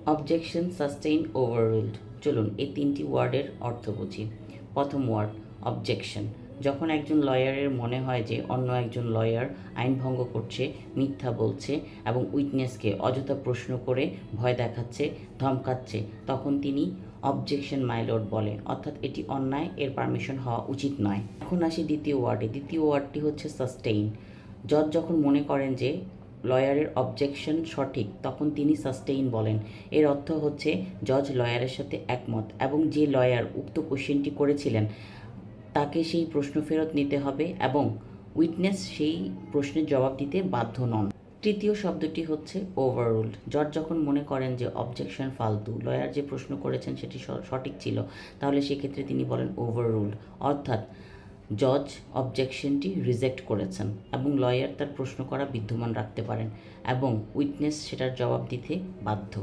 Objection, sustain, overruled. চলুন এই তিনটি ওয়ার্ডের অর্থ বুঝি। প্রথম ওয়ার্ড অবজেকশন। যখন একজন লয়ারের মনে হয় যে অন্য একজন লয়ার আইন ভঙ্গ করছে, মিথ্যা বলছে এবং উইটনেসকে অযথা প্রশ্ন করে ভয় দেখাচ্ছে, ধমকাচ্ছে, তখন তিনি অবজেকশন মাই লর্ড বলে, অর্থাৎ এটি অন্যায়, এর পারমিশন হওয়া উচিত নয়। এখন আসি দ্বিতীয় ওয়ার্ডে। দ্বিতীয় ওয়ার্ডটি হচ্ছে সাস্টেইন। জজ যখন মনে করেন যে লয়ারের অবজেকশন সঠিক, তখন তিনি সাস্টেইন বলেন। এর অর্থ হচ্ছে জজ লয়ারের সাথে একমত এবং যে লয়ার উক্ত কোশ্চেনটি করেছিলেন তাকে সেই প্রশ্ন ফেরত নিতে হবে এবং উইটনেস সেই প্রশ্নের জবাব দিতে বাধ্য নন। তৃতীয় শব্দটি হচ্ছে ওভাররুলড। জজ যখন মনে করেন যে অবজেকশন ফালতু, লয়ার যে প্রশ্ন করেছেন সেটি সঠিক ছিল, তাহলে সেক্ষেত্রে তিনি বলেন ওভাররুলড, অর্থাৎ জজ অবজেকশনটি রিজেক্ট করেছেন এবং লয়ার তার প্রশ্ন করা বিদ্যমান রাখতে পারেন এবং উইটনেস সেটার জবাব দিতে বাধ্য।